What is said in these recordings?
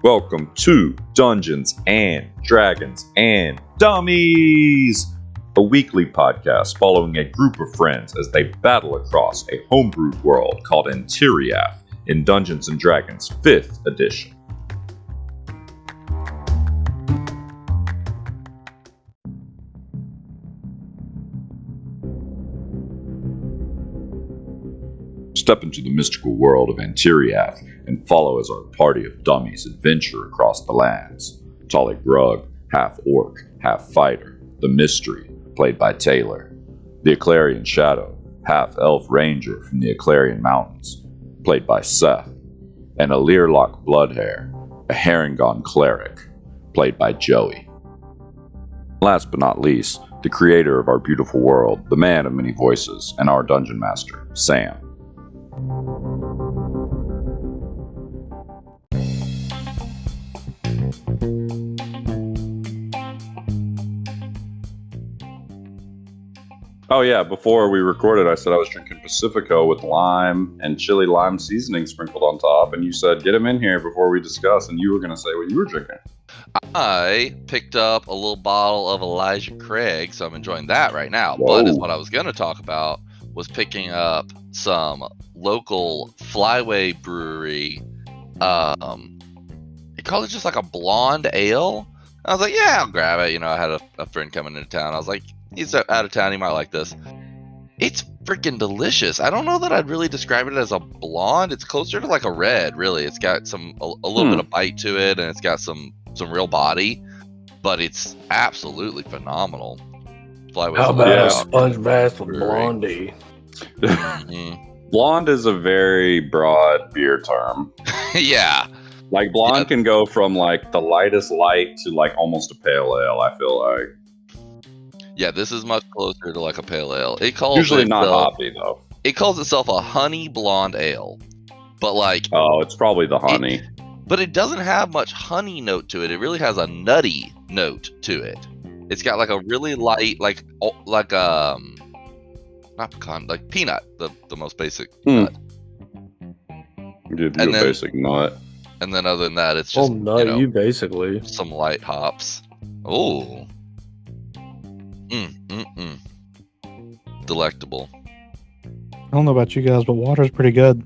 Welcome to Dungeons and Dragons and Dummies, a weekly podcast following a group of friends as they battle across a homebrewed world called Okrajest in Dungeons and Dragons 5th edition. Step into the mystical world of Okrajest and follow as our party of dummies adventure across the lands. Tolly Grug, half orc, half fighter. The Mystery, played by Taylor. The Okrajest Shadow, half elf ranger from the Okrajest Mountains, played by Seth. And a Learlock Bloodhair, a Harengon cleric, played by Joey. Last but not least, the creator of our beautiful world, the man of many voices, and our dungeon master, Sam. Oh yeah, before we recorded, I said I was drinking Pacifico with lime and chili lime seasoning sprinkled on top, and you said, get him in here before we discuss, and you were going to say what you were drinking. I picked up a little bottle of Elijah Craig, so I'm enjoying that right now. Whoa. But what I was going to talk about was picking up some local Flyway brewery. They call it just like a blonde ale. I was like, yeah, I'll grab it. You know, I had a friend coming into town. I was like, he's out of town, he might like this. It's freaking delicious. I don't know that I'd really describe it as a blonde. It's closer to like a red, really. It's got a little bit of bite to it, and it's got some real body, but it's absolutely phenomenal. How about Sponge Bass with Blondie? Mm-hmm. Blonde is a very broad beer term. Yeah. Like blonde can go from like the lightest light to like almost a pale ale, I feel like. Yeah, this is much closer to like a pale ale. It calls usually itself, not hoppy though. It calls itself a honey blonde ale, but like it's probably the honey. But it doesn't have much honey note to it. It really has a nutty note to it. It's got like a really light, like not pecan, like peanut, the most basic nut. Give you a basic nut. And then other than that, it's just you basically some light hops. Oh. Delectable. I don't know about you guys, but water's pretty good.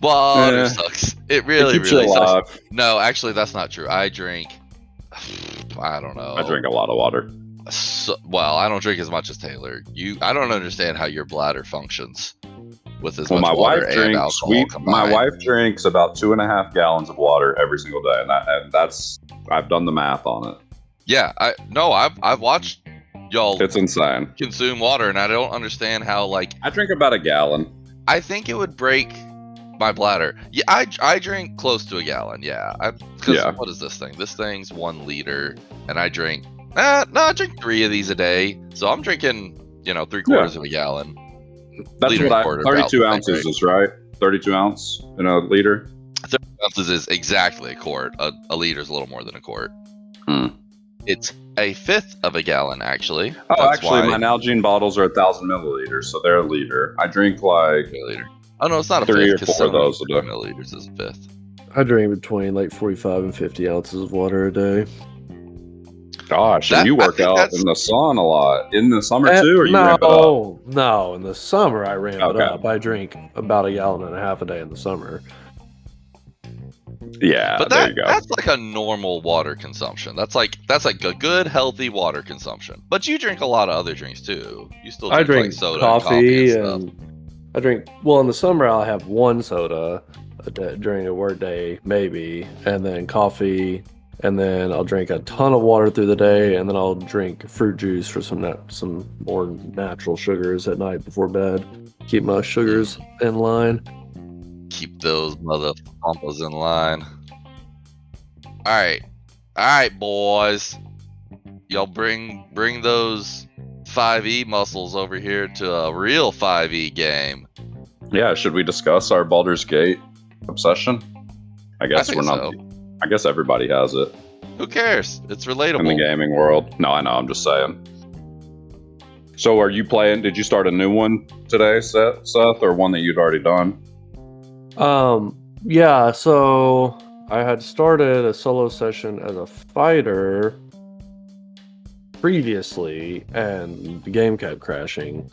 Water sucks. It really keeps you alive. sucks. No, actually, that's not true. I drink. I don't know. I drink a lot of water. Well, I don't drink as much as Taylor. I don't understand how your bladder functions with as much water and alcohol combined. My wife drinks about 2.5 gallons of water every single day, and that's I've done the math on it. Yeah, I've watched y'all. It's insane. Consume water, and I don't understand how. Like, I drink about a gallon. I think it would break my bladder. Yeah, I drink close to a gallon. Yeah, What is this thing? This thing's 1 liter, and I drink. I drink 3 of these a day, so I'm drinking 3/4 of a gallon. That's what 32 ounces is right. 32 ounce in a liter. 30 ounces is exactly a quart. A liter is a little more than a quart. It's 1/5 of a gallon, actually. Oh, actually, my Nalgene bottles are 1,000 milliliters, so they're a liter. I drink like a liter. Oh no, it's not a 3 fifth. or 4 of those a day. Milliliters is a 1/5. I drink between like 45 and 50 ounces of water a day. Gosh, and you work out in the sun a lot. In the summer too, or you ramp it up? No, in the summer I ramp it up. I drink about 1.5 gallons a day in the summer. Yeah, but there you go. That's like a normal water consumption. That's like a good, healthy water consumption. But you drink a lot of other drinks too. You still drink, like soda, coffee, and stuff. I drink. Well, in the summer I'll have 1 soda during a work day, maybe, and then coffee. And then I'll drink a ton of water through the day, and then I'll drink fruit juice for some more natural sugars at night before bed. Keep my sugars in line. Keep those motherfuckers in line. All right, boys. Y'all bring those 5e muscles over here to a real 5e game. Yeah, should we discuss our Baldur's Gate obsession? I guess we're not. So. I guess everybody has it. Who cares? It's relatable. In the gaming world. No, I know. I'm just saying. So are you playing? Did you start a new one today, Seth, or one that you'd already done? Yeah, so I had started a solo session as a fighter previously, and the game kept crashing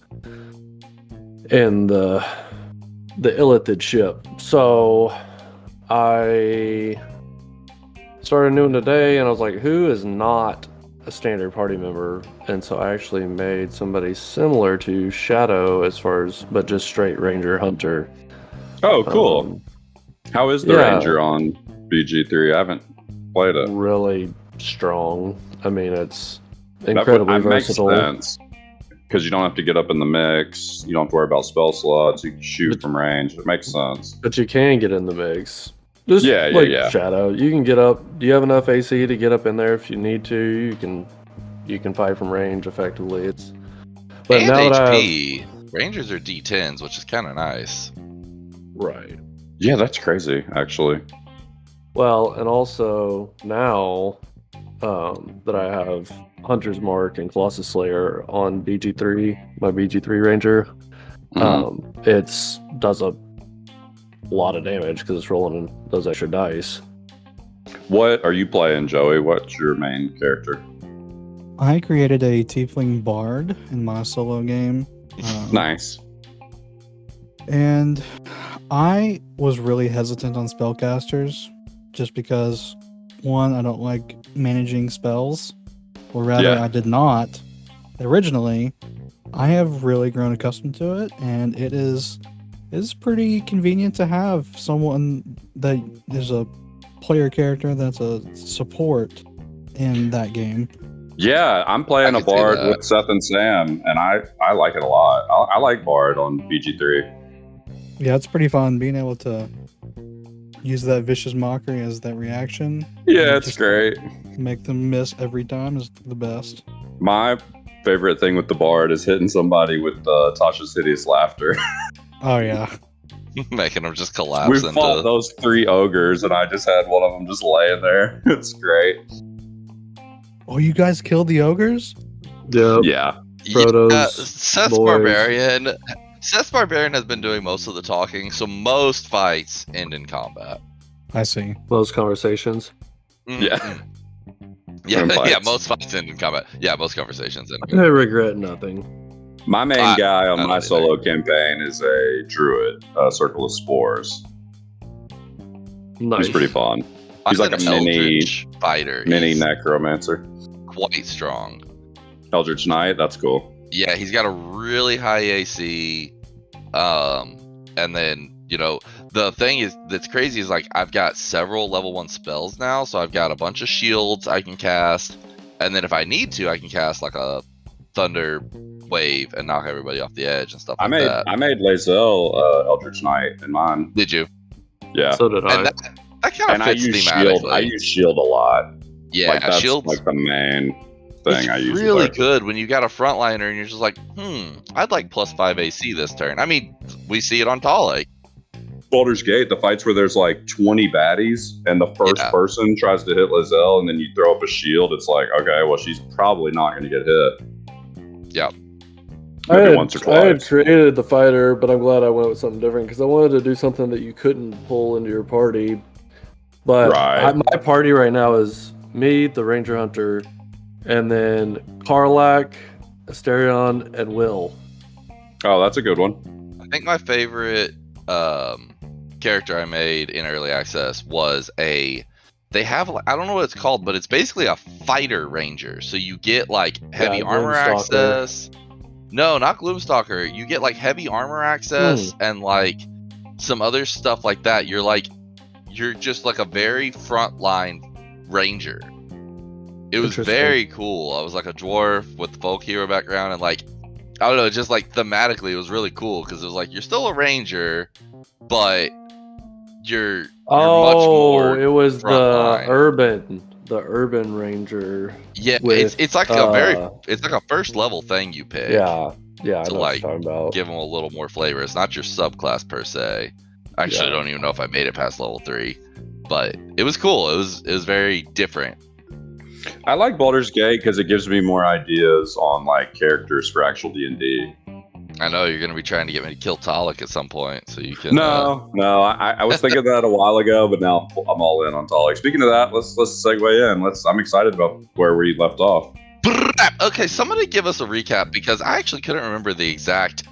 in the Illithid ship. So I started a new one today, and I was like, who is not a standard party member? And so I actually made somebody similar to Shadow but just straight Ranger Hunter. Oh, cool. How is the yeah. Ranger on BG3? I haven't played it. Really strong. I mean, it's incredibly versatile. Makes sense. Because you don't have to get up in the mix. You don't have to worry about spell slots. You can shoot from range. It makes sense. But you can get in the mix. Just yeah. Shadow. You can get up. Do you have enough AC to get up in there if you need to? You can fight from range effectively. But and now HP. Rangers are D10s, which is kind of nice. Right. Yeah, that's crazy, actually. Well, and also now that I have Hunter's Mark and Colossus Slayer on BG3, my BG3 Ranger, it does a lot of damage because it's rolling those extra dice. What are you playing, Joey? What's your main character? I created a Tiefling Bard in my solo game. Nice. And I was really hesitant on spellcasters just because, one, I don't like managing spells, or rather, I did not originally. I have really grown accustomed to it, and it is pretty convenient to have someone that is a player character that's a support in that game. Yeah, I'm playing a Bard with Seth and Sam, and I like it a lot. I like Bard on BG3. Yeah, it's pretty fun being able to use that vicious mockery as that reaction. Yeah, it's great. Make them miss every time is the best. My favorite thing with the Bard is hitting somebody with Tasha's hideous laughter. Oh yeah. Making them just collapse. We fought those 3 ogres, and I just had one of them just laying there. It's great. Oh, you guys killed the ogres? Yep. Yeah. Seth's Barbarian. Seth's Barbarian has been doing most of the talking, so most fights end in combat. I see. Most conversations. Yeah. Yeah, most fights end in combat. Yeah, most conversations end in I combat. regret nothing. My main guy on my solo campaign is a druid, Circle of Spores. Nice. He's pretty fun. He's like a mini fighter. Mini necromancer. Quite strong. Eldritch Knight, that's cool. Yeah, he's got a really high AC. And then, the thing that's crazy is like I've got several level 1 spells now, so I've got a bunch of shields I can cast, and then if I need to, I can cast like a thunder wave and knock everybody off the edge and stuff like that. I made Lae'zel Eldritch Knight in mine. Did you? Yeah. So did I. And that kind of fits thematically. I use shield a lot. Yeah, like, that's shield's like the main thing I use. It's really good when you got a frontliner and you're just like, I'd like +5 AC this turn. I mean, we see it on Tall. Baldur's Gate, the fights where there's like 20 baddies and the first person tries to hit Lae'zel and then you throw up a shield, it's like, okay, well, she's probably not going to get hit. Yep. I had created the fighter, but I'm glad I went with something different because I wanted to do something that you couldn't pull into your party. But my party right now is me, the Ranger Hunter, and then Karlak, Asterion, and Will. Oh, that's a good one. I think my favorite character I made in early access was they have, I don't know what it's called, but it's basically a fighter ranger. So you get like heavy armor access. No, not Gloomstalker. You get like heavy armor access and like some other stuff like that. You're just like a very frontline ranger. It was very cool. I was like a dwarf with the folk hero background, and like, I don't know, just like thematically it was really cool because it was like you're still a ranger, but you're much more. It was the urban ranger. Yeah, with, it's like it's like a first level thing you pick. Yeah, to I know like what you're talking about. give them a little more flavor. It's not your subclass per se. Actually, I don't even know if I made it past level 3, but it was cool. It was very different. I like Baldur's Gate because it gives me more ideas on like characters for actual D&D. I know you're gonna be trying to get me to kill Talik at some point, so you can. No, I was thinking that a while ago, but now I'm all in on Tolly. Speaking of that, let's segue in. I'm excited about where we left off. Okay, somebody give us a recap because I actually couldn't remember the exact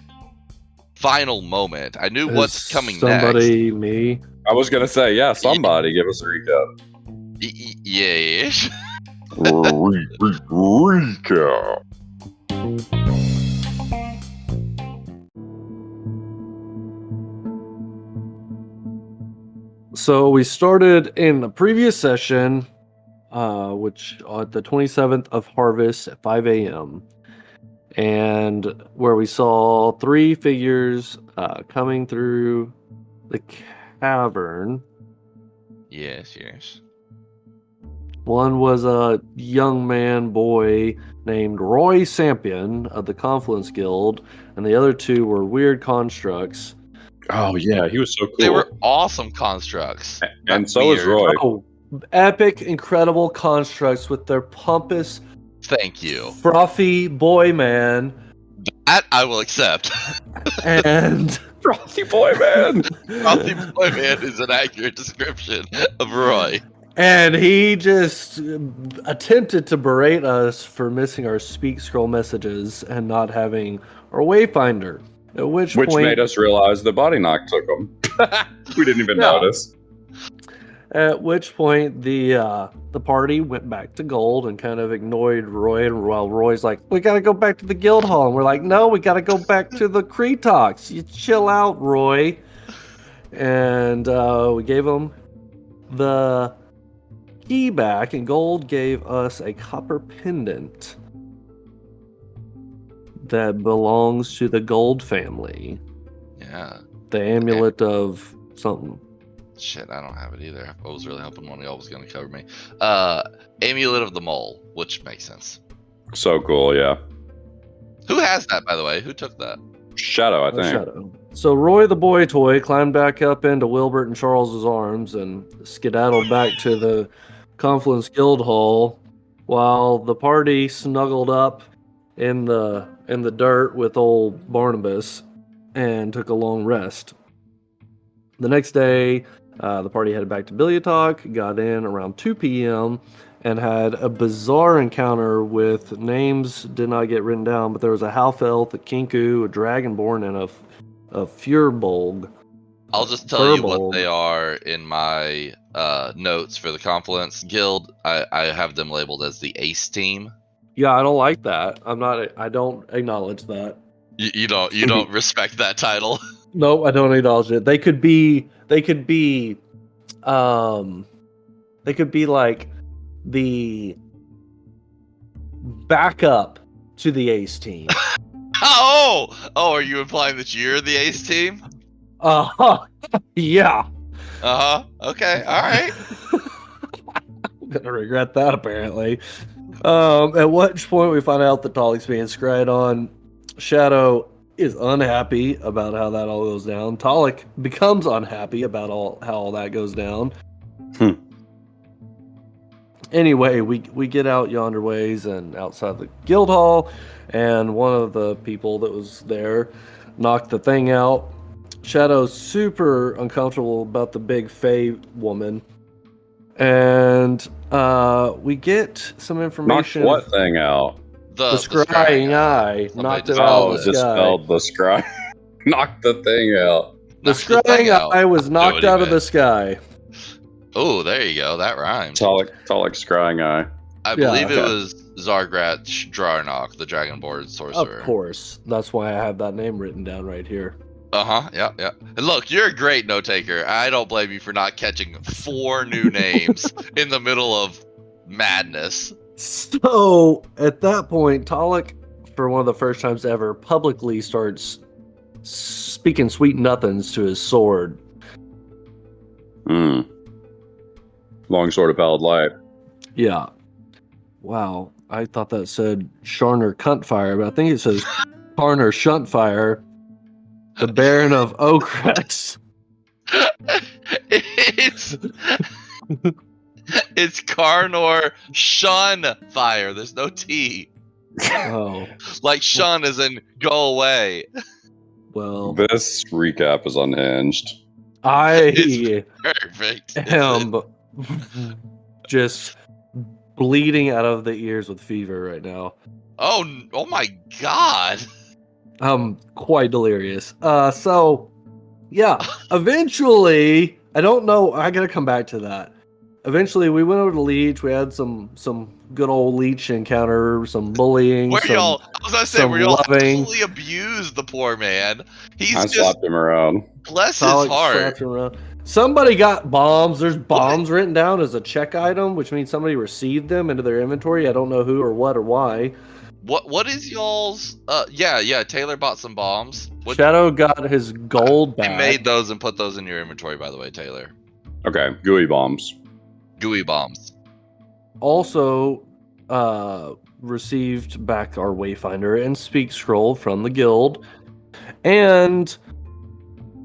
final moment. I knew what's coming somebody, me. I was gonna say, yeah, somebody give us a recap. Yes. Recap. So we started in the previous session, which on the 27th of Harvest at 5 a.m. and where we saw 3 figures coming through the cavern. Yes. One was a young boy named Roy Sampion of the Confluence Guild, and the other 2 were weird constructs. Oh yeah, he was so cool. They were awesome constructs. And so was Roy. Oh, epic, incredible constructs with their pompous, Thank you. frothy boy man. That I will accept. And Frothy boy man. Frothy boy man is an accurate description of Roy. And he just attempted to berate us for missing our speak scroll messages and not having our wayfinder. At which point, made us realize the body knock took him. We didn't even notice. At which point, the party went back to gold and kind of ignored Roy. And while Roy's like, "We gotta go back to the guild hall," and we're like, "No, we gotta go back to the Kretox. You chill out, Roy." And we gave him the key back, and Gold gave us a copper pendant that belongs to the Gold family. Yeah. The amulet of something. Shit, I don't have it either. I was really hoping one of y'all was going to cover me. Amulet of the Mole, which makes sense. So cool, yeah. Who has that, by the way? Who took that? Shadow, I think. Shadow. So Roy the boy toy climbed back up into Wilbert and Charles's arms and skedaddled back to the Confluence Guild Hall while the party snuggled up in the dirt with old Barnabas and took a long rest. The next day, the party headed back to Bilyatok, got in around 2 p.m., and had a bizarre encounter with names did not get written down, but there was a Half-Elf, a Kinku, a Dragonborn, and a Furbolg. I'll just tell you what they are in my notes for the Confluence Guild. I have them labeled as the Ace Team. Yeah, I don't like that. I don't acknowledge that. You don't respect that title. No, I don't acknowledge it. They could be like the backup to the Ace Team. Oh, are you implying that you're the Ace Team? Yeah. Okay, all right. I'm gonna regret that apparently. At which point we find out that Talik's being scryed on. Shadow is unhappy about how that all goes down. Talik becomes unhappy about how all that goes down. Anyway, we get out yonder ways and outside the guild hall, and one of the people that was there knocked the thing out. Shadow's super uncomfortable about the big Fae woman, and we get some information. Knocked what thing out? The scrying eye knocked it out of the dispelled the scry. Knocked the thing out. The scrying eye was knocked out of the sky. Oh, there you go. That rhymes. Talik scrying eye. I believe it was Zargrat Drarnok, the Dragonborn sorcerer. Of course. That's why I have that name written down right here. Yeah. And look, you're a great note taker. I don't blame you for not catching 4 new names in the middle of madness. So, at that point, Talik, for one of the first times ever, publicly starts speaking sweet nothings to his sword. Long sword of pallid light. Yeah. Wow. I thought that said Sharner Cuntfire, but I think it says Karner Shuntfire, the Baron of Okrajest. It's Karnor Shunfire. There's no T. Oh, Like Sean is in go away. well, This recap is unhinged. I Perfect. am just bleeding out of the ears with fever right now. Oh my god. I'm quite delirious. So yeah, eventually, I don't know. I gotta come back to that. Eventually, we went over to Leech. We had some good old Leech encounter, some bullying, Were y'all? I was gonna say, some were y'all loving. absolutely abused the poor man? He's I just slapped him around. bless his Solid heart. slapped him around. Somebody got bombs. There's bombs written down as a check item, which means somebody received them into their inventory. I don't know who or what or why. What is y'all's? Yeah. Taylor bought some bombs. What? Shadow got his gold I back. made those and put those in your inventory, by the way, Taylor. Okay, gooey bombs. Gooey bombs. Also, received back our Wayfinder and Speak Scroll from the guild, and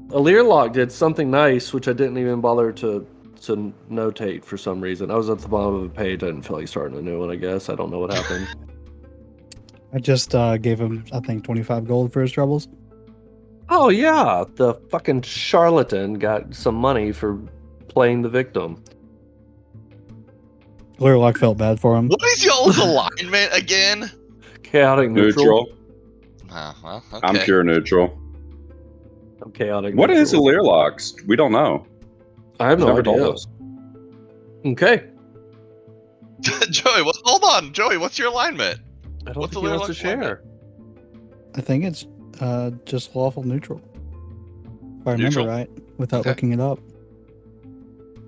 a Learlock did something nice, which I didn't even bother to notate for some reason. I was at the bottom of the page. I didn't feel like starting a new one. I guess I don't know what happened. I just gave him, I think, 25 gold for his troubles. Oh yeah, the fucking charlatan got some money for playing the victim. Learlock felt bad for him. What is y'all's alignment again? Chaotic neutral. Neutral. Well, okay. I'm pure neutral. I'm chaotic. What is a neutral. Learlox? We don't know. I have He's no never told idea. us. Okay. Joey, hold on, Joey. What's your alignment? I don't What's think he the wants to Learlock alignment? share. I think it's just lawful neutral. If I remember Neutral? right, without Okay. looking it up.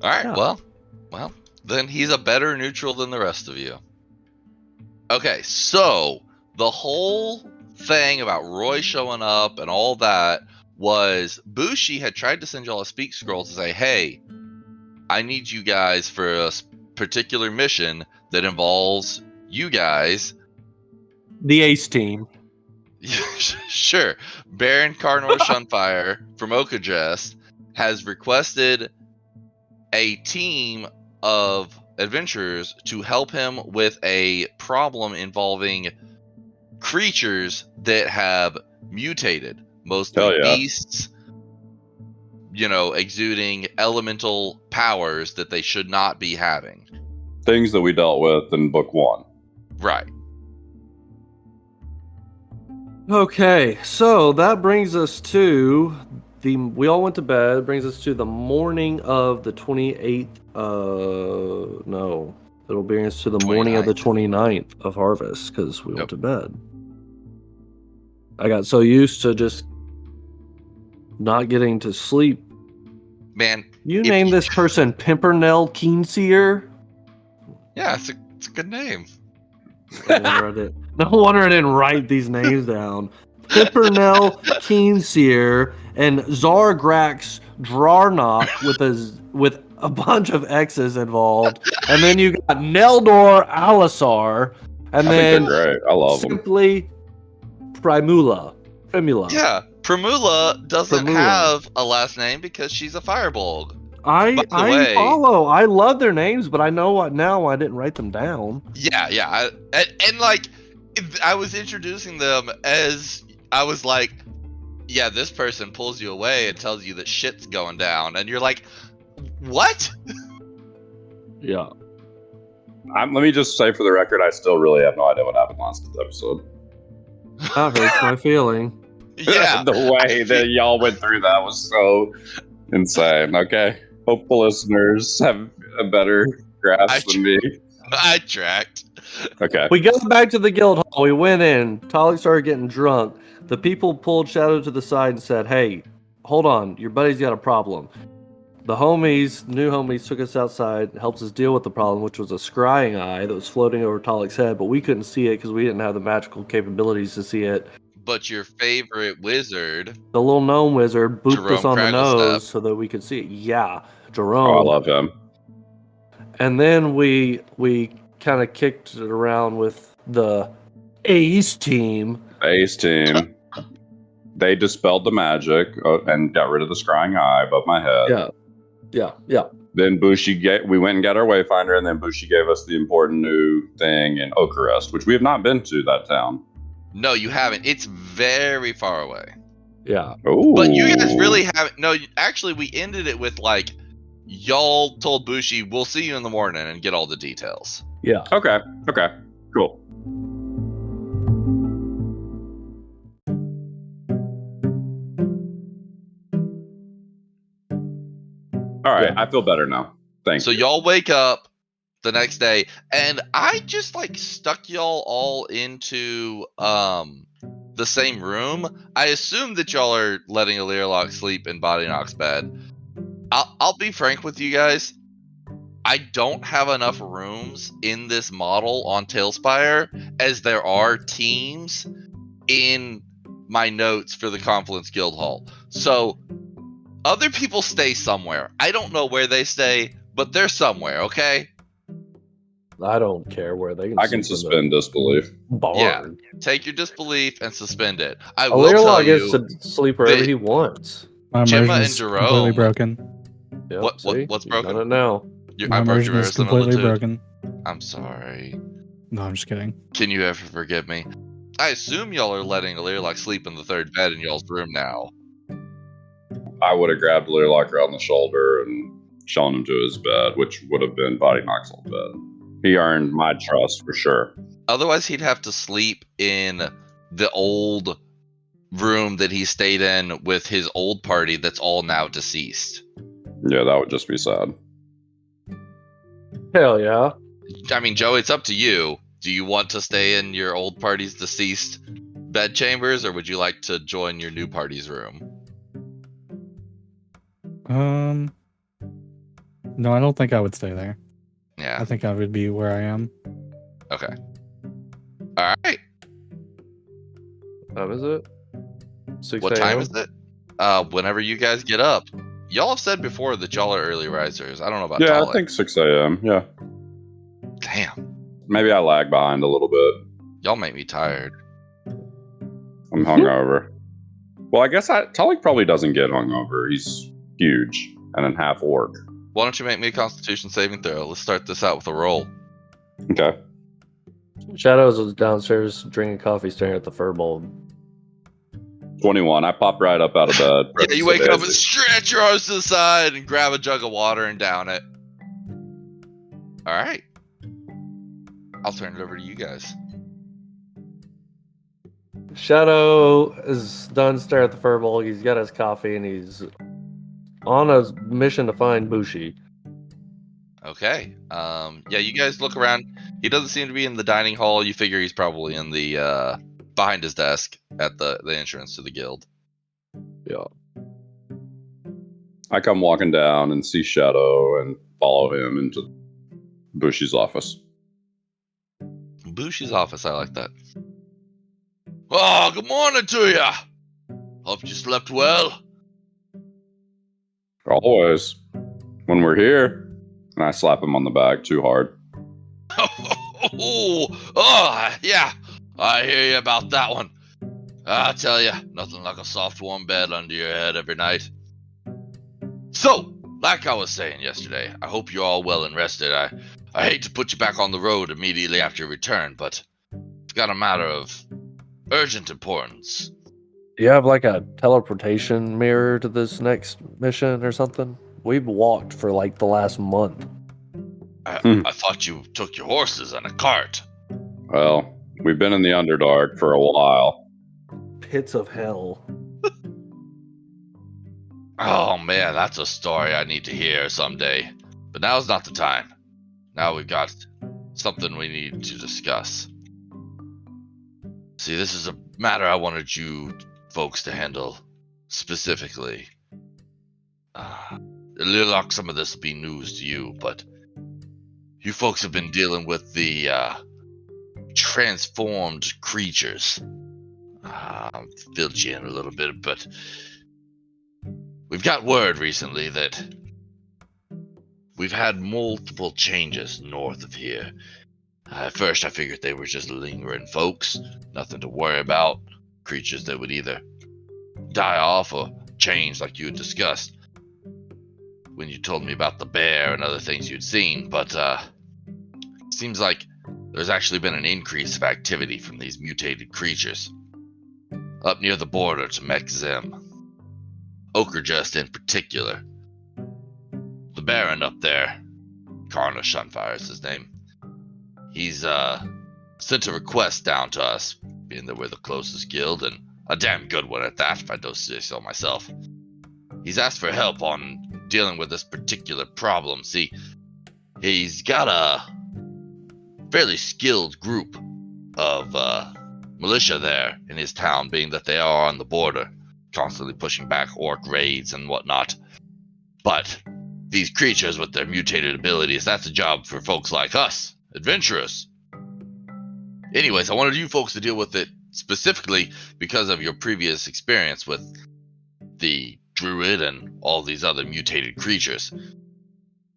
All right. Yeah. Well, then he's a better neutral than the rest of you. Okay, so the whole thing about Roy showing up and all that was Bushi had tried to send y'all a speak scroll to say, "Hey, I need you guys for a particular mission that involves you guys." The Ace team. Sure. Baron Carnor Shunfire from Okrajest has requested a team of adventurers to help him with a problem involving creatures that have mutated, mostly Hell yeah. beasts, exuding elemental powers that they should not be having. Things that we dealt with in book 1. Right. Okay, so that brings us to we all went to bed. Brings us to the morning of the 28th. No, it'll bring us to the morning of the 29th of harvest because we went to bed. I got so used to just not getting to sleep. Man, You named this person Pimpernel Keenseer? yeah, it's a good name. No wonder I didn't write these names down. Pimpernel Keenseer and Zargrax Drarnok with a bunch of X's involved, and then you got Neldor Alisar, and I then think they're great. I love them. simply Primula. Yeah, Primula doesn't Primula. have a last name because she's a firebolg. I By the way- follow. I love their names, but I know what now. I didn't write them down. Yeah. And like, I was introducing them as I was like, yeah, this person pulls you away and tells you that shit's going down. And you're like, what? Yeah. Let me just say for the record, I still really have no idea what happened last episode. That hurts my feeling. Yeah. The way that y'all went through that was so insane. Okay. Hopeful listeners have a better grasp than me. I tracked. Okay. We got back to the guild hall. We went in. Talik started getting drunk. The people pulled Shadow to the side and said, "Hey, hold on. Your buddy's got a problem." The new homies, took us outside, helped us deal with the problem, which was a scrying eye that was floating over Talik's head, but we couldn't see it because we didn't have the magical capabilities to see it. But your favorite wizard, The little gnome wizard booped Jerome us on the Cragglestep. nose so that we could see it. Yeah, Jerome. Oh, I love him. And then we kind of kicked it around with the Ace team. Ace team. They dispelled the magic and got rid of the scrying eye above my head. Yeah. Then we went and got our wayfinder, and then Bushi gave us the important new thing in Okrajest, which we have not been to that town. No, you haven't. It's very far away. Yeah. Oh, But you guys really haven't. No, actually, we ended it with like, y'all told Bushi, we'll see you in the morning and get all the details. Yeah. Okay, cool. All right, I feel better now. Thanks. So y'all wake up the next day, and I just like stuck y'all all into the same room. I assume that y'all are letting Illyrilock sleep in Body Knock's bed. I'll be frank with you guys. I don't have enough rooms in this model on Tailspire as there are teams in my notes for the Confluence Guild Hall. So other people stay somewhere. I don't know where they stay, but they're somewhere, okay? I don't care where they can. I can suspend disbelief. Barn. Yeah. Take your disbelief and suspend it. I will tell Illyrilock gets you, to sleep wherever he wants. My Gemma immersion and is Jerome- completely broken. Yep, What's see? broken? You've done it now. My I broke immersion your is verisimilitude. completely broken. I'm sorry. No, I'm just kidding. Can you ever forgive me? I assume y'all are letting Illyrilock sleep in the third bed in y'all's room now. I would have grabbed Learlock around the shoulder and shown him to his bed, which would have been Body Knock's old bed. He earned my trust for sure. Otherwise, he'd have to sleep in the old room that he stayed in with his old party that's all now deceased. Yeah, that would just be sad. Hell yeah. I mean, Joe, it's up to you. Do you want to stay in your old party's deceased bed chambers, or would you like to join your new party's room? No, I don't think I would stay there. Yeah. I think I would be where I am. Okay. All right. What time is it? 6 What time a.m.? is it? Whenever you guys get up. Y'all have said before that y'all are early risers. I don't know about Yeah, Talik. I think 6 a.m. Yeah. Damn. Maybe I lag behind a little bit. Y'all make me tired. I'm hungover. Well, I guess Talik probably doesn't get hungover. He's huge and an half orc. Why don't you make me a Constitution saving throw? Let's start this out with a roll. Okay. Shadows was downstairs drinking coffee, staring at the furball. 21. I popped right up out of bed. Yeah, you wake up and stretch your arms to the side and grab a jug of water and down it. All right. I'll turn it over to you guys. Shadow is done staring at the furball. He's got his coffee and he's on a mission to find Bushi. Okay. Yeah, you guys look around. He doesn't seem to be in the dining hall. You figure he's probably in the behind his desk at the entrance to the guild. Yeah. I come walking down and see Shadow and follow him into Bushy's office. Bushy's office, I like that. Oh, good morning to ya. Hope you slept well. Always. When we're here. And I slap him on the back too hard. Oh, yeah. I hear you about that one. I tell you, nothing like a soft warm bed under your head every night. So, like I was saying yesterday, I hope you're all well and rested. I hate to put you back on the road immediately after your return, but it's got a matter of urgent importance. Do you have like a teleportation mirror to this next mission or something? We've walked for like the last month. I thought you took your horses and a cart. Well, we've been in the Underdark for a while. Pits of hell. Oh man, that's a story I need to hear someday. But now's not the time. Now we've got something we need to discuss. See, this is a matter I wanted you folks to handle specifically. Like some of this will be news to you, but you folks have been dealing with the transformed creatures. I'll fill you in a little bit, but we've got word recently that we've had multiple changes north of here. At first I figured they were just lingering folks, nothing to worry about, creatures that would either die off or change like you had discussed. when you told me about the bear and other things you'd seen, but seems like there's actually been an increase of activity from these mutated creatures up near the border to Mek Zem. Okrajest in particular. The Baron up there, Karna Shunfire is his name. He's sent a request down to us, being that we're the closest guild, and a damn good one at that, if I don't say so myself. He's asked for help on dealing with this particular problem. See, he's got a fairly skilled group of militia there in his town, being that they are on the border, constantly pushing back orc raids and whatnot. But these creatures with their mutated abilities, that's a job for folks like us, adventurers. Anyways, I wanted you folks to deal with it specifically because of your previous experience with the druid and all these other mutated creatures.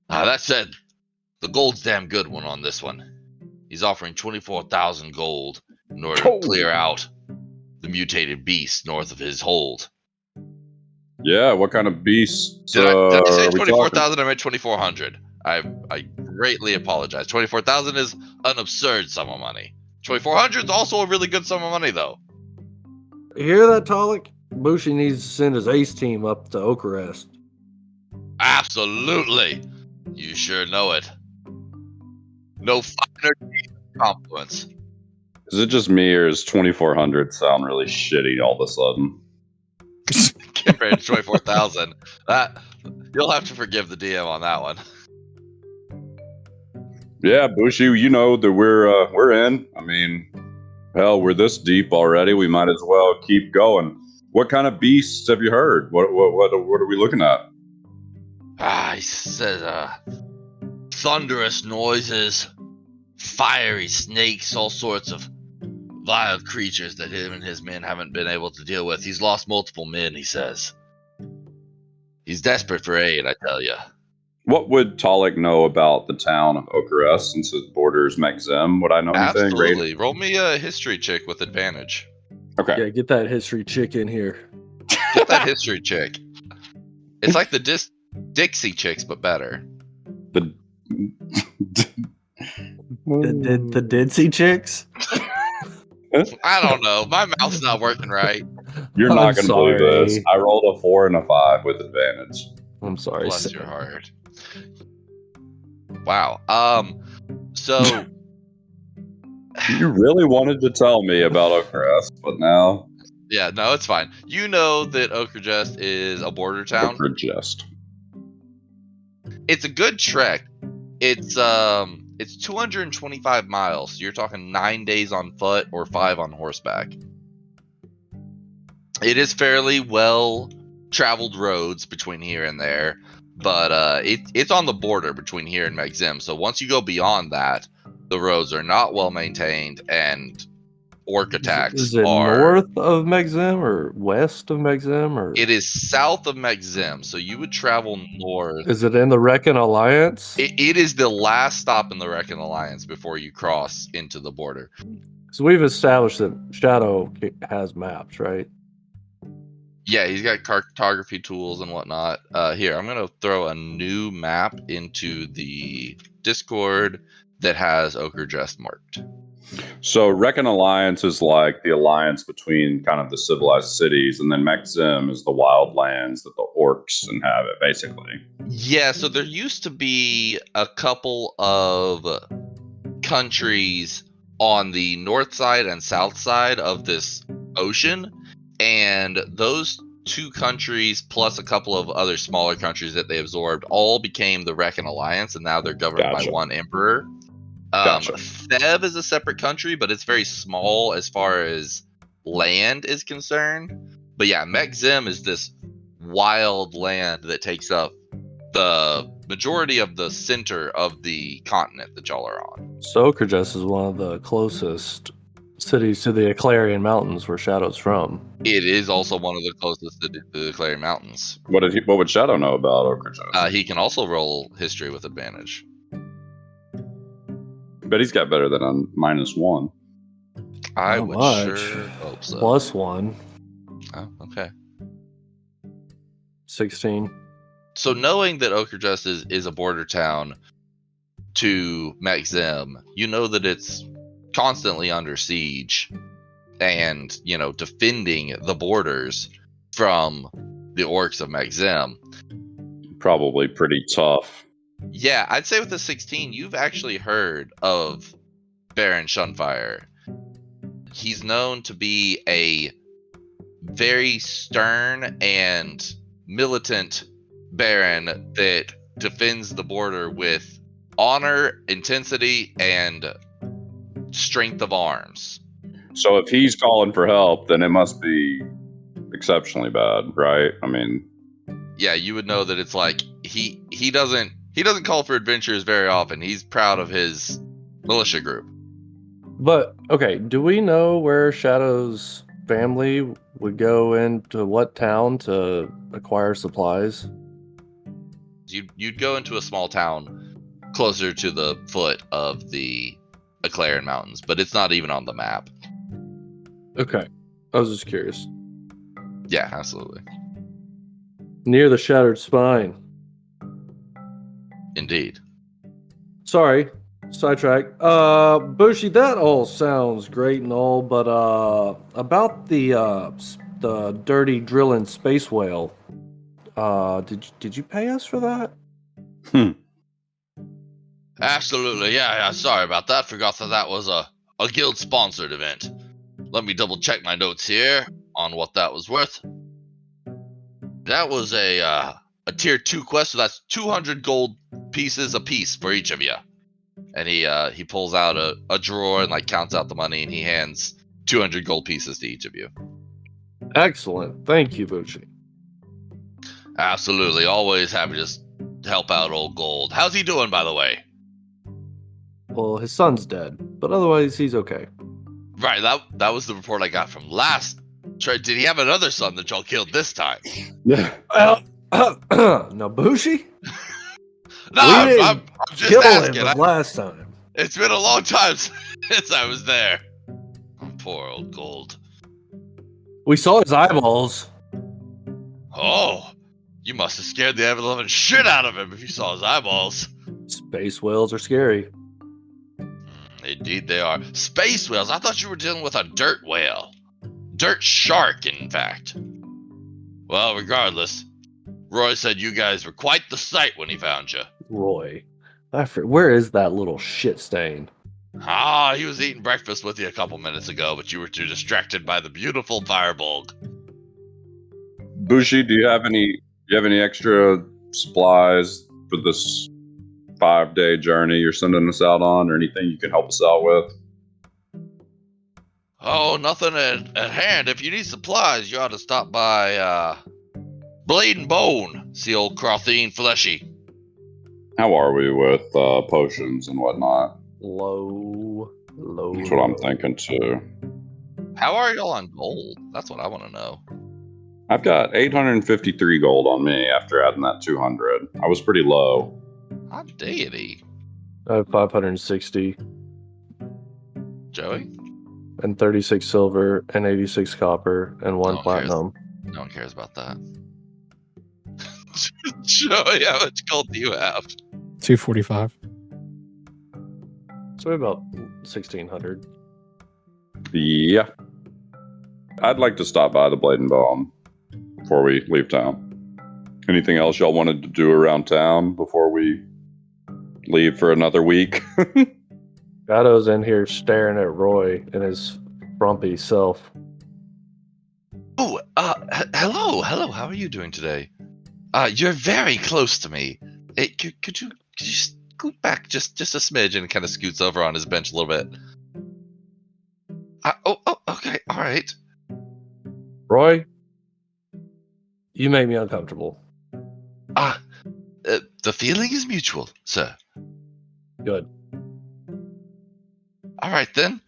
That said, the gold's damn good one on this one. He's offering 24,000 gold in order to clear out the mutated beast north of his hold. Yeah, what kind of beast? Did I say 24,000? I meant 2,400. I greatly apologize. 24,000 is an absurd sum of money. 2,400 is also a really good sum of money, though. You hear that, Talik? Bushi needs to send his ace team up to Okrajest. Absolutely. You sure know it. No finer compliments. Is it just me, or is 2,400 sound really shitty all of a sudden? Compared to 24,000, that you'll have to forgive the DM on that one. Yeah, Bushi, you know that we're in. I mean, hell, we're this deep already. We might as well keep going. What kind of beasts have you heard? What are we looking at? He said, thunderous noises, fiery snakes, all sorts of vile creatures that him and his men haven't been able to deal with. He's lost multiple men, he says. He's desperate for aid, I tell you. What would Talik know about the town of Okrajest since it borders Mek Zem? Would I know anything? Absolutely. Roll me a history check with advantage. Okay. Yeah, get that history chick in here. Get that history check. It's like the Dixie chicks, but better. The Didsy chicks? I don't know. My mouth's not working right. You're not going to believe sorry. this. I rolled a 4 and a 5 with advantage. I'm sorry. Bless your heart. Wow. So You really wanted to tell me about Okrajest, but now yeah, no, it's fine. You know that Okrajest is a border town. Okrajest. It's a good trek. It's 225 miles. So you're talking 9 days on foot or 5 on horseback. It is fairly well traveled roads between here and there, but it's on the border between here and Mek Zem. So once you go beyond that, the roads are not well maintained, and orc attacks Is it are north of Mek Zem or west of Mek Zem, or It is south of Mek Zem, so you would travel north. is it in the Reckon Alliance? It is the last stop in the Reckon Alliance before you cross into the border. So we've established that Shadow has maps, right? Yeah, he's got cartography tools and whatnot. Here, I'm going to throw a new map into the Discord that has Okrajest marked. So Reckon Alliance is like the alliance between kind of the civilized cities, and then Mek Zem is the wildlands that the orcs inhabit, basically. Yeah, so there used to be a couple of countries on the north side and south side of this ocean, and those two countries plus a couple of other smaller countries that they absorbed all became the Reckon Alliance, and now they're governed by one emperor. Gotcha. Theb is a separate country, but it's very small as far as land is concerned. But yeah, Mek Zem is this wild land that takes up the majority of the center of the continent that y'all are on. So Okrajest is one of the closest cities to the Eclarian Mountains where Shadow's from. It is also one of the closest to the Clary Mountains. What would Shadow know about Okrajest? He can also roll history with advantage. Bet he's got better than a -1. I Not would much. sure hope so. +1, Oh, okay. 16. So knowing that Okrajest is a border town to Mek Zem, you know that it's constantly under siege and, defending the borders from the orcs of Mek Zem. Probably pretty tough. Yeah, I'd say with the 16, you've actually heard of Baron Shunfire. He's known to be a very stern and militant baron that defends the border with honor, intensity, and strength of arms. So if he's calling for help, then it must be exceptionally bad, right? I mean, Yeah, you would know that it's like he doesn't call for adventures very often. He's proud of his militia group. But okay, do we know where Shadow's family would go into what town to acquire supplies? You'd go into a small town closer to the foot of the Okrajest Mountains, but it's not even on the map. Okay, I was just curious. Yeah, absolutely. Near the Shattered Spine. Indeed. Sorry, sidetrack. Bushi, that all sounds great and all, but about the dirty drilling space whale. Did you pay us for that? Absolutely, yeah, sorry about that. Forgot that was a guild-sponsored event. Let me double-check my notes here on what that was worth. That was a tier 2 quest, so that's 200 gold pieces a piece for each of you. And he pulls out a drawer and counts out the money, and he hands 200 gold pieces to each of you. Excellent. Thank you, Bushi. Absolutely, always happy to help out old Gold. How's he doing, by the way? Well, his son's dead, but otherwise he's okay. Right, that was the report I got from last trade. Did he have another son that y'all killed this time? yeah. No, Bushi? No, I'm just Kill asking. him last time. It's been a long time since I was there. Oh, poor old Gold. We saw his eyeballs. Oh, you must have scared the ever-loving shit out of him if you saw his eyeballs. Space whales are scary. Indeed they are. Space whales? I thought you were dealing with a dirt whale. Dirt shark, in fact. Well, regardless, Roy said you guys were quite the sight when he found you. Roy. Where is that little shit stain? He was eating breakfast with you a couple minutes ago, but you were too distracted by the beautiful fireball. Bushi, do you have any extra supplies for this 5-day journey you're sending us out on, or anything you can help us out with? Oh, nothing at hand. If you need supplies, you ought to stop by Blade and Bone. See old Crothine Fleshy. How are we with potions and whatnot? Low. That's what I'm thinking too. How are y'all on gold? That's what I want to know. I've got 853 gold on me after adding that 200. I was pretty low. Hot deity. I have 560 Joey? and 36 silver and 86 copper and 1 No one platinum. No one cares about that. Joey, how much gold do you have? 245. So about 1600. Yeah. I'd like to stop by the Blade and Bone before we leave town. Anything else y'all wanted to do around town before we leave for another week? Shadow's in here staring at Roy and his frumpy self. Oh, hello. How are you doing today? You're very close to me. Hey, could you scoot back just a smidge, and kind of scoots over on his bench a little bit. Okay, all right. Roy, you make me uncomfortable. The feeling is mutual, sir. Good. All right then.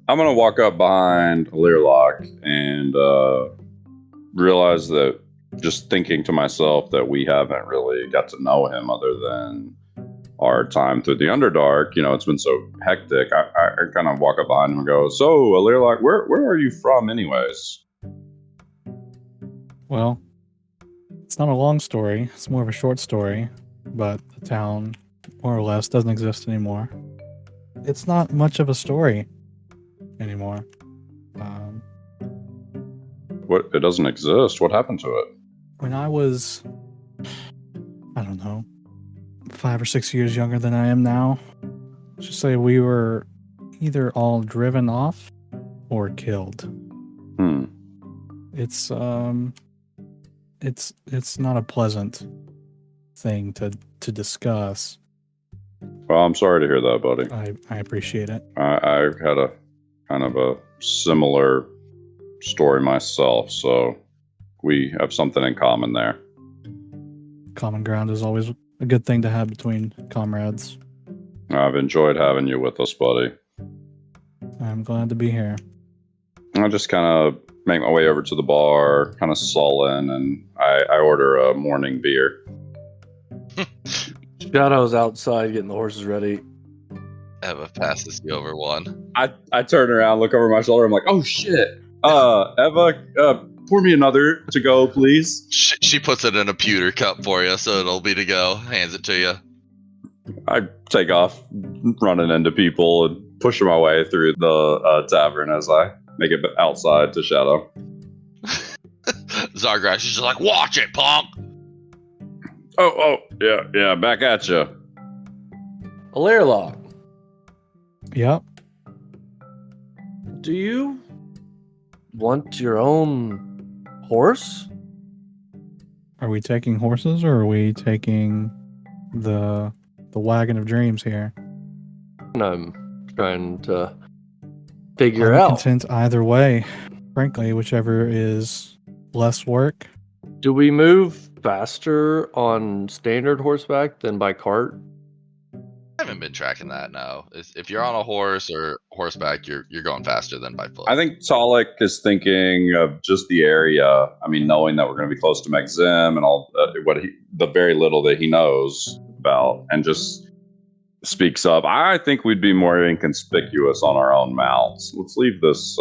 I'm going to walk up behind Learlock and realize that, just thinking to myself, that we haven't really got to know him other than our time through the Underdark. You know, it's been so hectic. I kind of walk up behind him and go, "So, Learlock, where are you from anyways?" Well, it's not a long story. It's more of a short story, but the town, more or less, doesn't exist anymore. It's not much of a story anymore. What? It doesn't exist. What happened to it? When I was, I don't know, 5 or 6 years younger than I am now, let's just say we were either all driven off or killed. Hmm. It's not a pleasant thing to discuss. Well, I'm sorry to hear that, buddy. I appreciate it. I had a kind of a similar story myself, so we have something in common there. Common ground is always a good thing to have between comrades. I've enjoyed having you with us, buddy. I'm glad to be here. I just kind of make my way over to the bar, kind of sullen, and I order a morning beer. Shadow's outside getting the horses ready. Eva passes you over one. I turn around, look over my shoulder. I'm like, oh shit. Eva, pour me another to go, please. She puts it in a pewter cup for you, so it'll be to go. Hands it to you. I take off, running into people and pushing my way through the tavern as I make it outside to Shadow. Zargrash is just like, watch it, punk! Oh, yeah, back at you. A lair lock. Yep. Do you want your own horse? Are we taking horses or are we taking the wagon of dreams here? I'm trying to figure I'm out. content either way. Frankly, whichever is less work. Do we move faster on standard horseback than by cart? I haven't been tracking that, no. If you're on a horse or horseback, you're going faster than by foot. I think Talik is thinking of just the area. I mean, knowing that we're going to be close to Mek Zem and all the very little that he knows about, and just speaks up. I think we'd be more inconspicuous on our own mounts. Let's leave this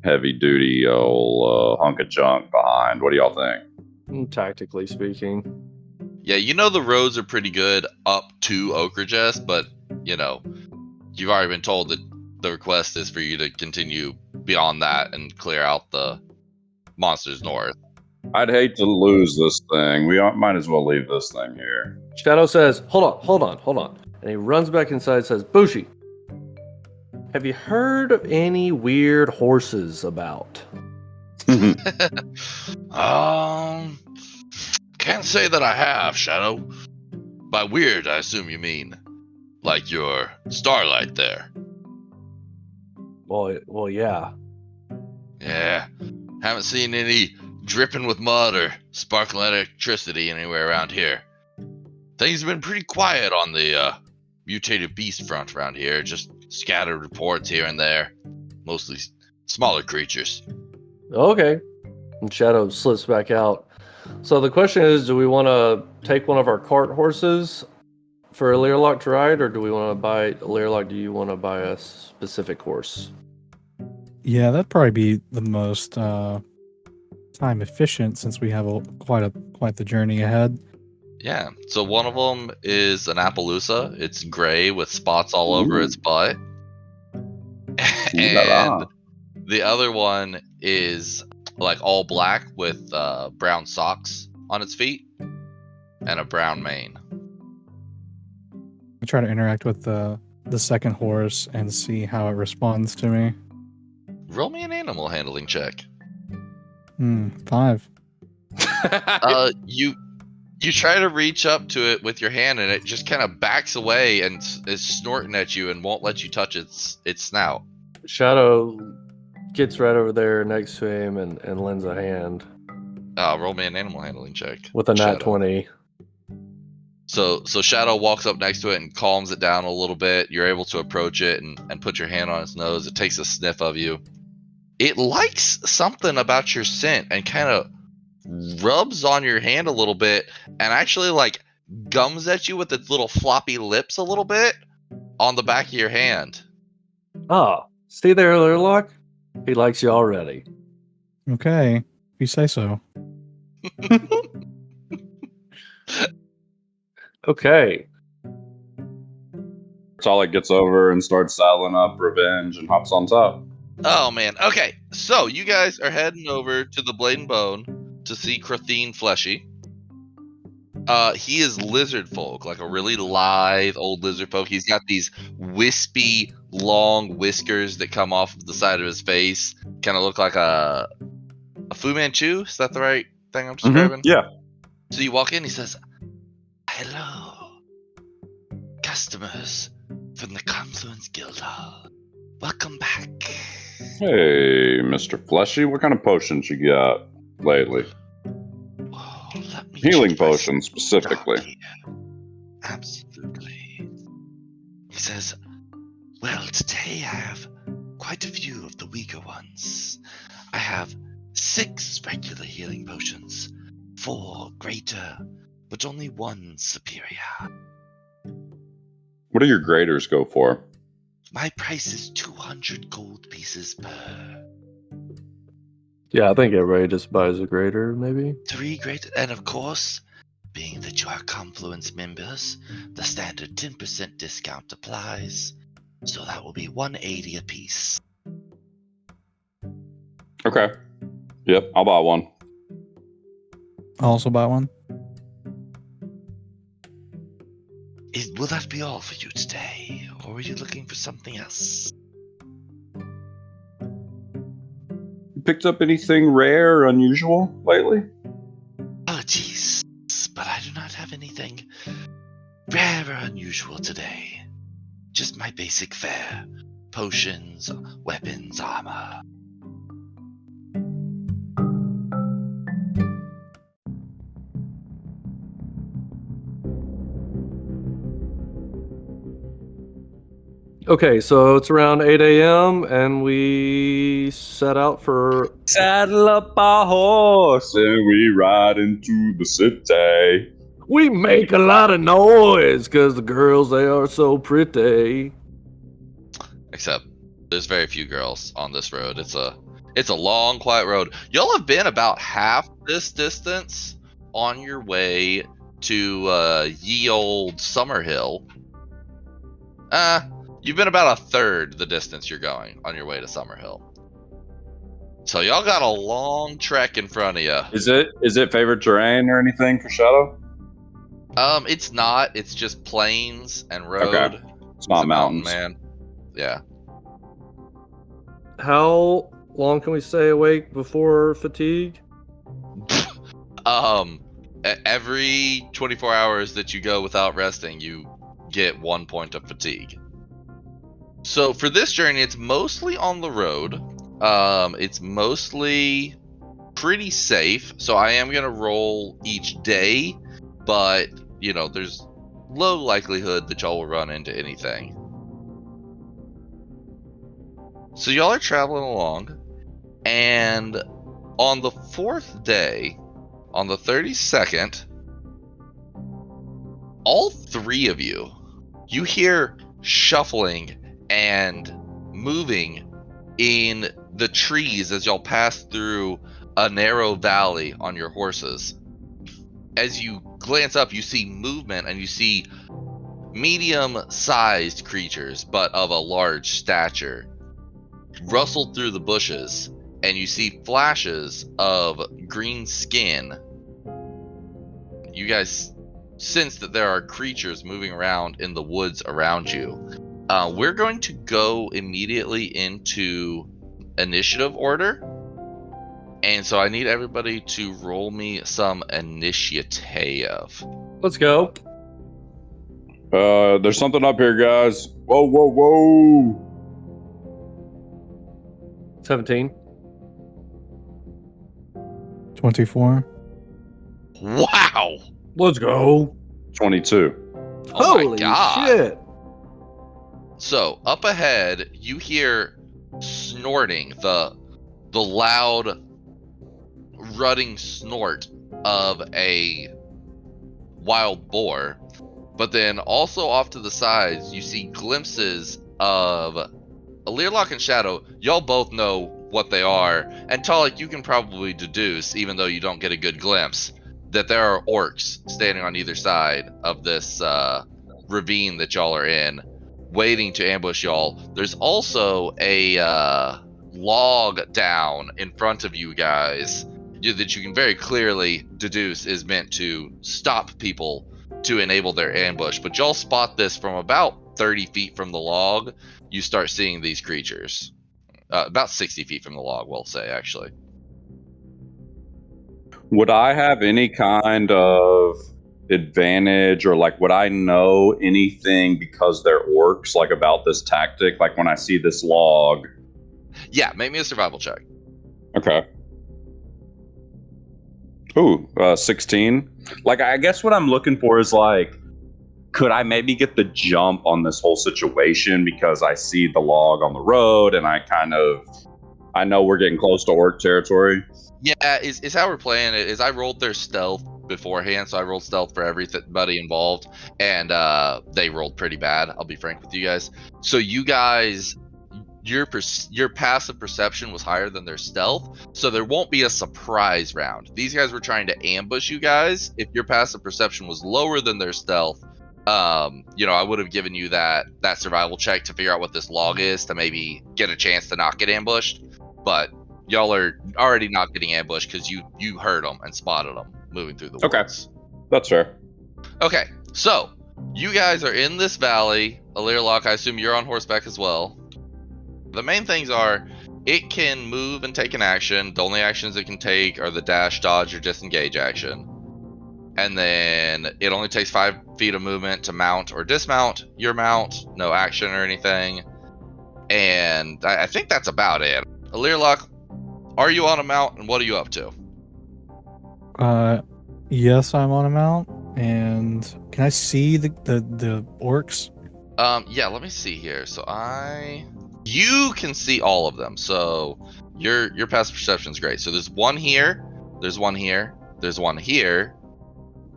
heavy-duty old hunk of junk behind. What do y'all think? Tactically speaking. Yeah, you know the roads are pretty good up to Okrajest, but, you've already been told that the request is for you to continue beyond that and clear out the monsters north. I'd hate to lose this thing. We might as well leave this thing here. Shadow says, hold on. And he runs back inside and says, Bushi, have you heard of any weird horses about? Can't say that I have, Shadow. By weird, I assume you mean like your starlight there. Well, yeah. Yeah, haven't seen any dripping with mud or sparkling electricity anywhere around here. Things have been pretty quiet on the mutated beast front around here. Just scattered reports here and there. Mostly smaller creatures. Okay. And Shadow slips back out. So the question is, do we want to take one of our cart horses for a Learlock to ride, or do we want to buy a Learlock? Do you want to buy a specific horse? Yeah, that'd probably be the most time efficient since we have quite the journey ahead. Yeah, so one of them is an Appaloosa. It's gray with spots all over its butt. And the other one is like all black with brown socks on its feet and a brown mane. I try to interact with the second horse and see how it responds to me. Roll me an animal handling check. 5. You try to reach up to it with your hand, and it just kind of backs away and is snorting at you and won't let you touch its snout. Shadow gets right over there next to him and lends a hand. Roll me an animal handling check. With a nat Shadow. 20. So Shadow walks up next to it and calms it down a little bit. You're able to approach it and put your hand on its nose. It takes a sniff of you. It likes something about your scent and kind of rubs on your hand a little bit and actually like gums at you with its little floppy lips a little bit on the back of your hand. Ah, see there, Learlock? He likes you already. Okay. you say so. Okay. Talik gets over and starts saddling up Revenge and hops on top. Oh man. Okay, so you guys are heading over to the Blade and Bone to see Kratheen Fleshy. He is lizard folk, like a really lithe old lizard folk. He's got these wispy, long whiskers that come off of the side of his face. Kind of look like a Fu Manchu. Is that the right thing I'm describing? Yeah. So you walk in, he says, "Hello, customers from the Confluence Guild Hall. Welcome back." Hey, Mr. Fleshy, what kind of potions you got lately? Oh, let me Healing check my potions, specifically. stock here. Absolutely. He says, "Well, today I have quite a few of the weaker ones. I have 6 regular healing potions, 4 greater, but only 1 superior. What do your graders go for? My price is 200 gold pieces per. Yeah, I think everybody just buys a grader, maybe. 3 greater, and of course, being that you are Confluence members, the standard 10% discount applies. So that will be 180 apiece." Okay. Yep, I'll buy one. I'll also buy one. Will that be all for you today, or are you looking for something else? You picked up anything rare or unusual lately? Apologies, but I do not have anything rare or unusual today. Just my basic fare. Potions, weapons, armor. Okay, so it's around 8 a.m. and we set out for. Saddle up our horse and we ride into the city. We make a lot of noise because the girls, they are so pretty. Except there's very few girls on this road. It's a long, quiet road. Y'all have been about half this distance on your way to ye old Summerhill. You've been about a third the distance you're going on your way to Summerhill. So y'all got a long trek in front of you. Is it favorite terrain or anything for Shadow? It's not. It's just plains and road. Okay. It's not a mountain, mountains. man. Yeah. How long can we stay awake before fatigue? Every 24 hours that you go without resting, you get 1 point of fatigue. So for this journey, it's mostly on the road. It's mostly pretty safe. So I am gonna roll each day, but you know, there's low likelihood that y'all will run into anything. So y'all are traveling along, and on the 4th day, on the 32nd, all 3 of you hear shuffling and moving in the trees as y'all pass through a narrow valley on your horses. As you glance up, you see movement, and you see medium-sized creatures, but of a large stature, rustle through the bushes, and you see flashes of green skin. You guys sense that there are creatures moving around in the woods around you. We're going to go immediately into initiative order. And so I need everybody to roll me some initiative. Let's go. There's something up here, guys. Whoa, whoa, whoa. 17. 24. Wow! Let's go. 22. Oh my Holy God. shit. So up ahead, you hear snorting, the loud rutting snort of a wild boar. But then also off to the sides, you see glimpses of a Learlock and Shadow. Y'all both know what they are. And Talik, you can probably deduce, even though you don't get a good glimpse, that there are orcs standing on either side of this ravine that y'all are in, waiting to ambush y'all. There's also a log down in front of you guys that you can very clearly deduce is meant to stop people to enable their ambush. But y'all spot this from about 30 feet from the log. You start seeing these creatures. About 60 feet from the log, we'll say, actually. Would I have any kind of advantage, or like would I know anything because they're orcs, like about this tactic? Like when I see this log. Yeah, make me a survival check. Okay. Ooh, 16. Like, I guess what I'm looking for is like, could I maybe get the jump on this whole situation because I see the log on the road and I know we're getting close to orc territory. Yeah, is how we're playing it. Is I rolled their stealth beforehand, so I rolled stealth for everybody involved, and they rolled pretty bad. I'll be frank with you guys. So you guys, your passive perception was higher than their stealth, so there won't be a surprise round. These guys were trying to ambush you guys. If your passive perception was lower than their stealth, I would have given you that survival check to figure out what this log is to maybe get a chance to not get ambushed. But y'all are already not getting ambushed because you heard them and spotted them moving through the woods. That's fair. Okay, so you guys are in this valley. Alirlock, I assume you're on horseback as well. The main things are, it can move and take an action. The only actions it can take are the dash, dodge, or disengage action. And then it only takes 5 feet of movement to mount or dismount your mount. No action or anything. And I think that's about it. Alirlock, are you on a mount, and what are you up to? Yes, I'm on a mount. And can I see the orcs? Yeah, let me see here. So you can see all of them. So your passive perception is great. So there's one here, there's one here, there's one here,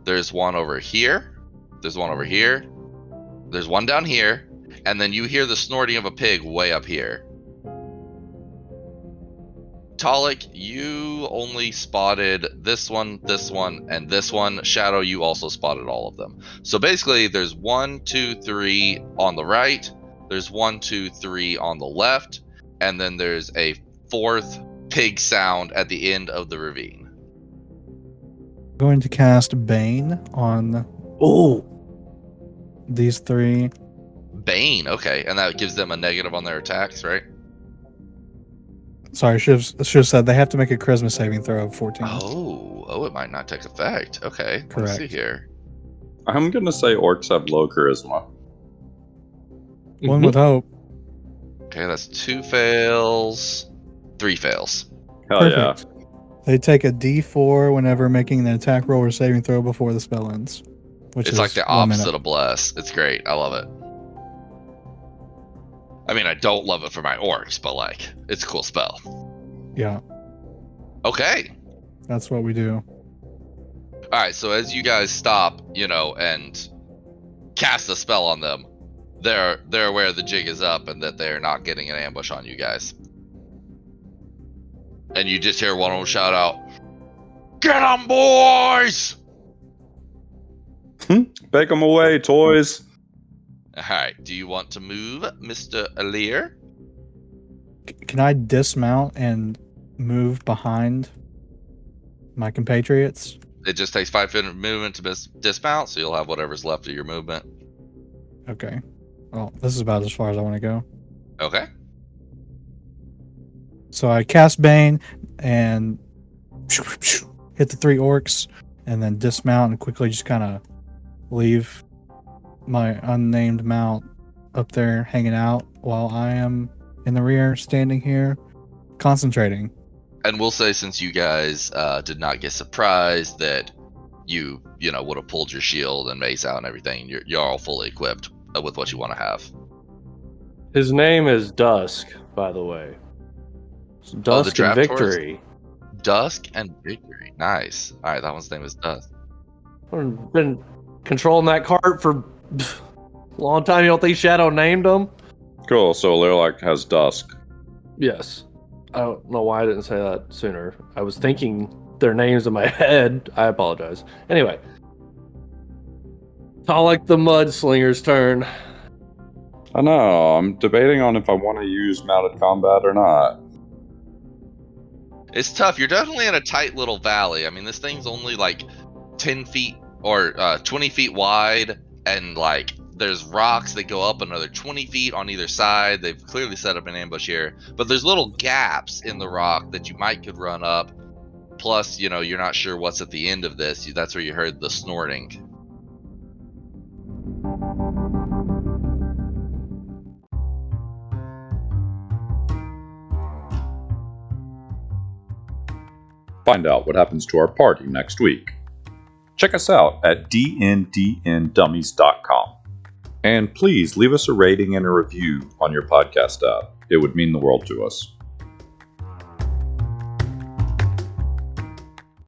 there's one over here, there's one over here, there's one down here, and then you hear the snorting of a pig way up here. Talik, you only spotted this one, and this one. Shadow, you also spotted all of them. So basically, there's 1, 2, 3 on the right, there's 1, 2, 3 on the left, and then there's a 4th pig sound at the end of the ravine. I'm going to cast Bane on these 3. Bane, okay, and that gives them a negative on their attacks, right? Sorry, I should have said they have to make a charisma saving throw of 14. Oh, it might not take effect. Okay, Correct. Let's see here. I'm gonna say orcs have low charisma. One would hope. Okay, that's 2 fails, 3 fails. Hell Perfect. Yeah. They take a D4 whenever making an attack roll or saving throw before the spell ends. It's like the opposite of bless. It's great. I love it. I mean, I don't love it for my orcs, but like, it's a cool spell. Yeah. Okay. That's what we do. All right. So as you guys stop, and cast a spell on them, they're aware the jig is up and that they're not getting an ambush on you guys. And you just hear one of them shout out, "Get 'em, boys!" Bake them away, toys. Alright, do you want to move, Mr. Alir? Can I dismount and move behind my compatriots? It just takes 5 feet of movement to dismount, so you'll have whatever's left of your movement. Okay. Well, this is about as far as I want to go. Okay. So I cast Bane and hit the 3 orcs, and then dismount and quickly just kind of leave my unnamed mount up there hanging out while I am in the rear standing here concentrating. And we'll say, since you guys did not get surprised that you would have pulled your shield and mace out and everything, you're all fully equipped with what you want to have. His name is Dusk, by the way. It's Dusk and Victory. Dusk and Victory. Nice. All right, that one's name is Dusk. I've been controlling that cart for a long time. You don't think Shadow named him? Cool. So Lirlock has Dusk. Yes. I don't know why I didn't say that sooner. I was thinking their names in my head. I apologize. Anyway. Talik the Mudslinger's turn. I know, I'm debating on if I want to use mounted combat or not. It's tough. You're definitely in a tight little valley. I mean, this thing's only like 10 feet or 20 feet wide, and like there's rocks that go up another 20 feet on either side. They've clearly set up an ambush here, but there's little gaps in the rock that you could run up. Plus, you know, you're not sure what's at the end of this. That's where you heard the snorting. Find out what happens to our party next week. Check us out at dndndummies.com. And please leave us a rating and a review on your podcast app. It would mean the world to us.